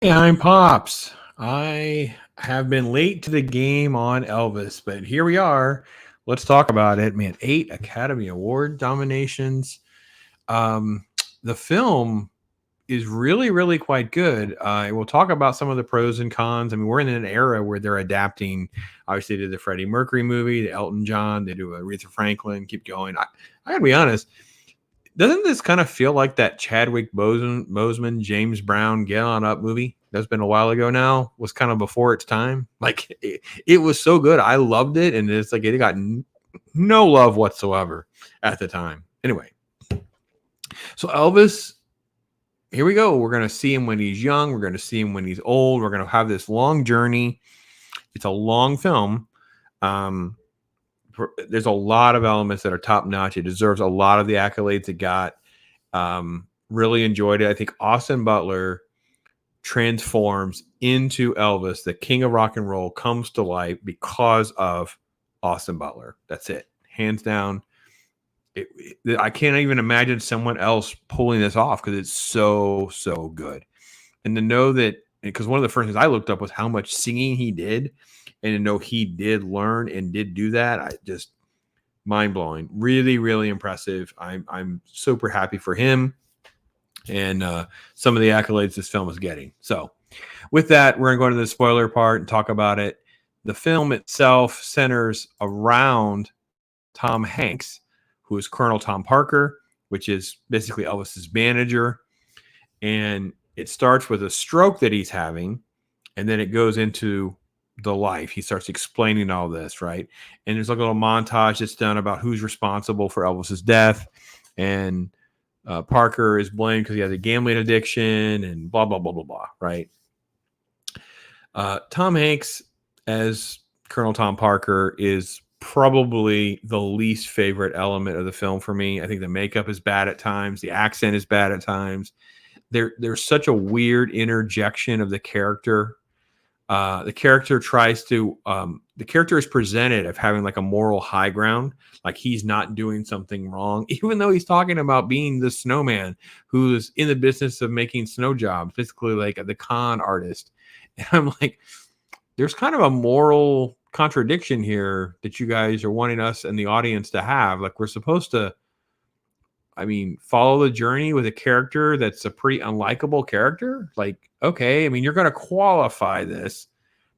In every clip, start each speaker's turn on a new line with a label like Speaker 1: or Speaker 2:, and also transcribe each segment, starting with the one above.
Speaker 1: Hey, I'm Pops. I have been late to the game on Elvis, but here we are. Let's talk about it. Man, 8 Academy Award nominations. Um, the film is really, really quite good. We'll talk about some of the pros and cons. I mean, we're in an era where they're adapting. Obviously, they did the Freddie Mercury movie, the Elton John. They do Aretha Franklin. Keep going. I gotta be honest. Doesn't this kind of feel like that Chadwick Boseman, James Brown, Get On Up movie? That's been a while ago now. Was kind of before its time. Like it was so good. I loved it, and it's like it got no love whatsoever at the time. Anyway, so Elvis, here we go. We're gonna see him when he's young. We're gonna see him when he's old. We're gonna have this long journey. It's a long film. Um, there's a lot of elements that are top notch. It deserves a lot of the accolades it got. Really enjoyed it. I think Austin Butler transforms into Elvis, the king of rock and roll, comes to life because of Austin Butler. That's it, hands down. I can't even imagine someone else pulling this off because it's so good. And to know that, because one of the first things I looked up was how much singing he did, and to know he did learn and did do that, I just mind blowing. Really, really impressive. I'm super happy for him and some of the accolades this film is getting. So, with that, we're going to go into the spoiler part and talk about it. The film itself centers around Tom Hanks, who is Colonel Tom Parker, which is basically Elvis's manager. And it starts with a stroke that he's having, and then it goes into the life. He starts explaining all this, right? And there's like a little montage that's done about who's responsible for Elvis's death. And Parker is blamed because he has a gambling addiction and blah, blah, blah, blah, blah, right? Tom Hanks as Colonel Tom Parker is probably the least favorite element of the film for me. I think the makeup is bad at times. The accent is bad at times. There's such a weird interjection of the character. The character the character is presented of having like a moral high ground, like he's not doing something wrong, even though he's talking about being the snowman who's in the business of making snow jobs, basically like the con artist. And I'm like, there's kind of a moral contradiction here that you guys are wanting us and the audience to have. Like we're supposed to, I mean, follow the journey with a character that's a pretty unlikable character. Like, okay, I mean, you're going to qualify this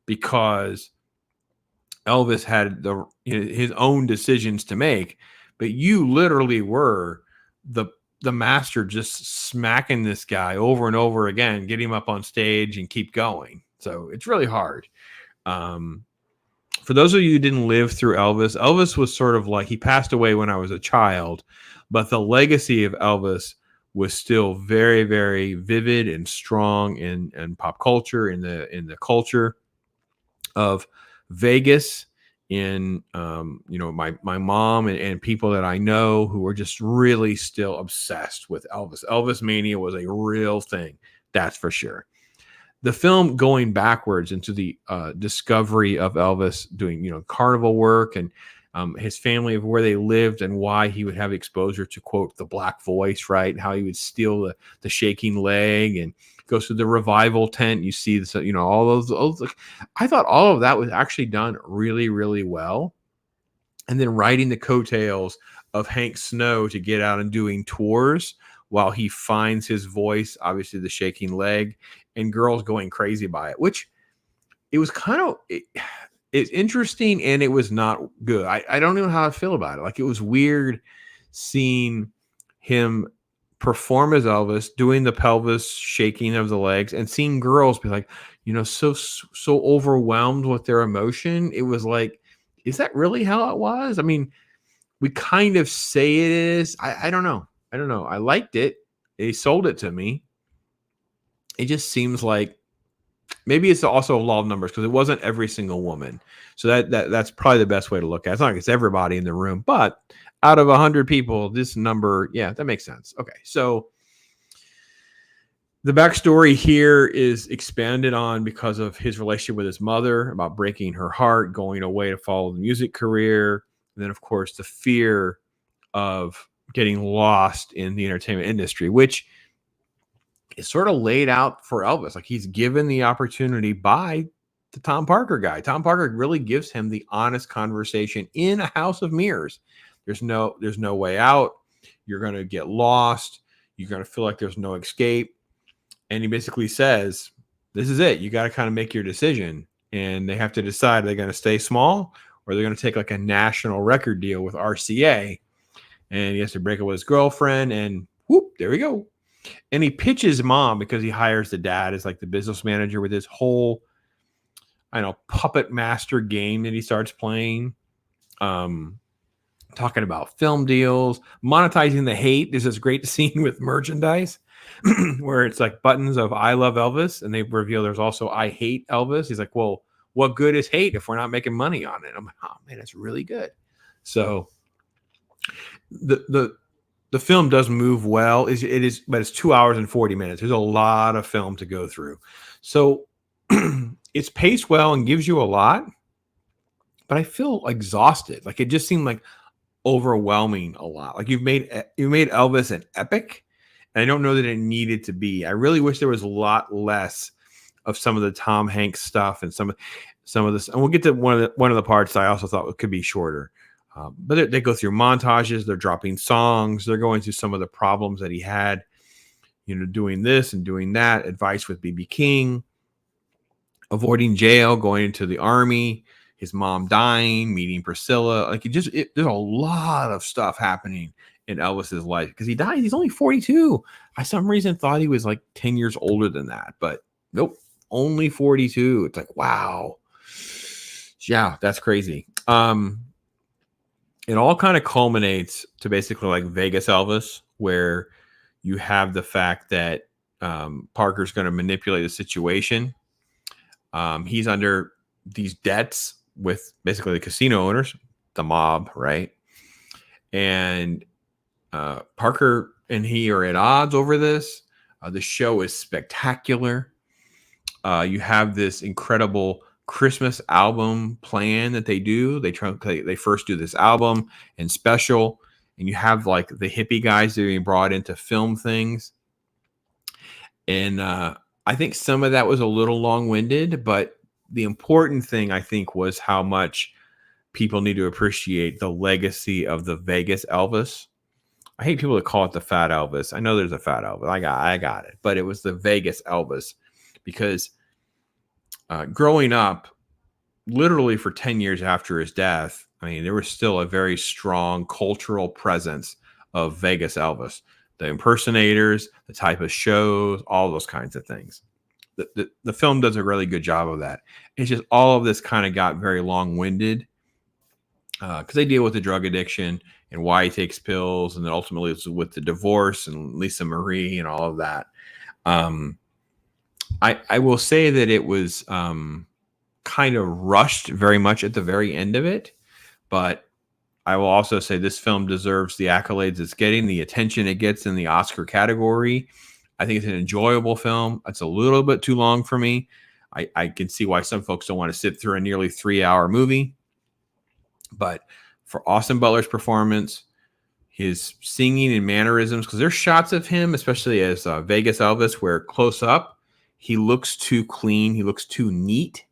Speaker 1: because Elvis had his own decisions to make, but you literally were the master, just smacking this guy over and over again, get him up on stage and keep going. So it's really hard. For those of you who didn't live through Elvis, Elvis was sort of like, he passed away when I was a child, but the legacy of Elvis was still very, very vivid and strong in pop culture, in the culture of Vegas, in my mom and people that I know who are just really still obsessed with Elvis. Elvis mania was a real thing, that's for sure. The film going backwards into the discovery of Elvis doing carnival work and his family, of where they lived and why he would have exposure to, quote, the black voice, right? How he would steal the shaking leg and goes to the revival tent. You see this, all those like, I thought all of that was actually done really, really well. And then riding the coattails of Hank Snow to get out and doing tours while he finds his voice, obviously the shaking leg, and girls going crazy by it, which it was kind of, it's interesting and it was not good. I don't know how I feel about it. Like it was weird seeing him perform as Elvis, doing the pelvis shaking of the legs, and seeing girls be like, so overwhelmed with their emotion. It was like, is that really how it was? I mean, we kind of say it is. I don't know. I don't know. I liked it. They sold it to me. It just seems like maybe it's also a law of numbers because it wasn't every single woman. So that's probably the best way to look at it. It's not like it's everybody in the room, but out of 100 people, this number, yeah, that makes sense. Okay, so the backstory here is expanded on because of his relationship with his mother, about breaking her heart, going away to follow the music career. And then, of course, the fear of getting lost in the entertainment industry, which is sort of laid out for Elvis. Like he's given the opportunity by the Tom Parker guy. Tom Parker really gives him the honest conversation in a house of mirrors. There's no way out. You're going to get lost. You're going to feel like there's no escape. And he basically says, this is it. You got to kind of make your decision. And they have to decide, they're going to stay small or they're going to take like a national record deal with RCA. And he has to break up with his girlfriend and whoop, there we go. And he pitches mom because he hires the dad as like the business manager with his whole, I don't know, puppet master game that he starts playing. Talking about film deals, monetizing the hate. There's this great scene with merchandise where it's like buttons of I love Elvis, and they reveal there's also I hate Elvis. He's like, well, what good is hate if we're not making money on it? I'm like, oh man, it's really good. So the film does move well. It is, but it's 2 hours and 40 minutes. There's a lot of film to go through. So it's paced well and gives you a lot, but I feel exhausted. Like it just seemed like overwhelming a lot. Like you made Elvis an epic, and I don't know that it needed to be. I really wish there was a lot less of some of the Tom Hanks stuff and some of this. And we'll get to one of the parts I also thought could be shorter. But they go through montages. They're dropping songs. They're going through some of the problems that he had, doing this and doing that. Advice with B.B. King, avoiding jail, going into the army, his mom dying, meeting Priscilla. Like there's a lot of stuff happening in Elvis's life because he died. He's only 42. I some reason thought he was like 10 years older than that, but nope, only 42. It's like, wow. Yeah, that's crazy. It all kind of culminates to basically like Vegas Elvis, where you have the fact that Parker's going to manipulate the situation. He's under these debts with basically the casino owners, the mob, right? And Parker and he are at odds over this. The show is spectacular. You have this incredible Christmas album plan that they do. They first do this album and special, and you have like the hippie guys that are being brought in to film things. And I think some of that was a little long-winded, but the important thing I think was how much people need to appreciate the legacy of the Vegas Elvis. I hate people that call it the fat Elvis. I know there's a fat Elvis. I got it, but it was the Vegas Elvis because growing up, literally for 10 years after his death, I mean, there was still a very strong cultural presence of Vegas Elvis. The impersonators, the type of shows, all those kinds of things. The film does a really good job of that. It's just all of this kind of got very long-winded because they deal with the drug addiction and why he takes pills, and then ultimately it's with the divorce and Lisa Marie and all of that. I will say that it was kind of rushed very much at the very end of it, but I will also say this film deserves the accolades it's getting, the attention it gets in the Oscar category. I think it's an enjoyable film. It's a little bit too long for me. I can see why some folks don't want to sit through a nearly 3-hour movie. But for Austin Butler's performance, his singing and mannerisms, because there's shots of him, especially as Vegas Elvis, where close up, he looks too clean. He looks too neat.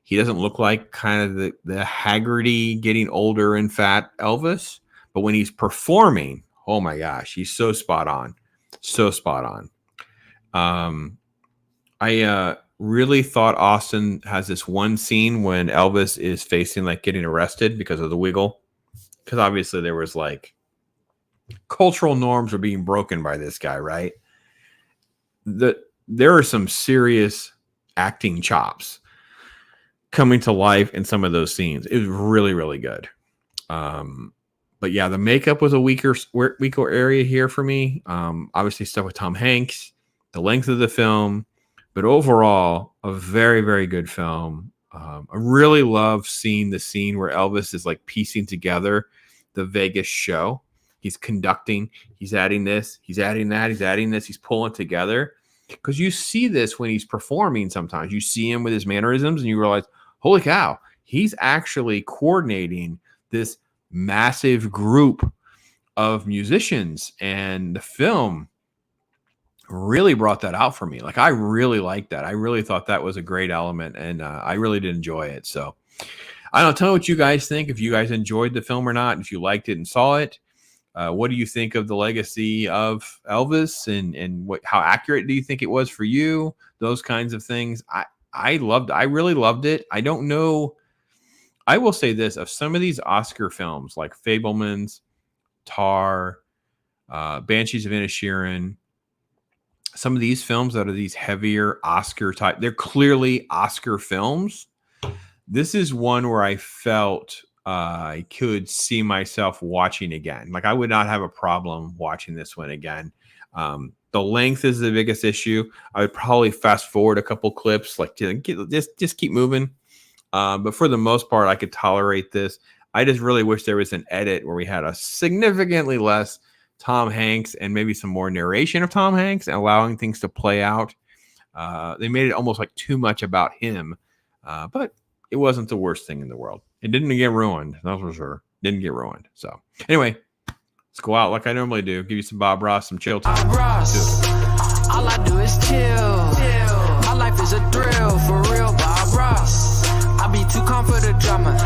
Speaker 1: He doesn't look like kind of the Haggerty, getting older and fat Elvis. But when he's performing, oh my gosh, he's so spot on. So spot on. I really thought Austin has this one scene when Elvis is facing like getting arrested because of the wiggle. Because obviously there was like cultural norms are being broken by this guy, right? There are some serious acting chops coming to life in some of those scenes. It was really, really good. But yeah, the makeup was a weaker area here for me. Obviously stuff with Tom Hanks, the length of the film, but overall a very, very good film. I really love seeing the scene where Elvis is like piecing together the Vegas show. He's conducting, he's adding this, he's adding that, he's adding this, he's pulling together. Because you see this when he's performing sometimes. You see him with his mannerisms and you realize, holy cow, he's actually coordinating this massive group of musicians. And the film really brought that out for me. Like, I really liked that. I really thought that was a great element, and I really did enjoy it. So I don't know, tell me what you guys think, if you guys enjoyed the film or not, if you liked it and saw it. What do you think of the legacy of Elvis, and how accurate do you think it was for you? Those kinds of things. I really loved it. I don't know. I will say this, of some of these Oscar films like Fabelmans, Tar, Banshees of Inisherin, some of these films that are these heavier Oscar type, they're clearly Oscar films. This is one where I felt I could see myself watching again. Like, I would not have a problem watching this one again. The length is the biggest issue. I would probably fast forward a couple clips, like just keep moving. But for the most part, I could tolerate this. I just really wish there was an edit where we had a significantly less Tom Hanks and maybe some more narration of Tom Hanks and allowing things to play out. They made it almost like too much about him, but it wasn't the worst thing in the world. It didn't get ruined, that's for sure. Didn't get ruined. So anyway, let's go out like I normally do. Give you some Bob Ross, some chill time.
Speaker 2: All I do is chill. My life is a thrill, for real, Bob Ross. I be too calm for the drama.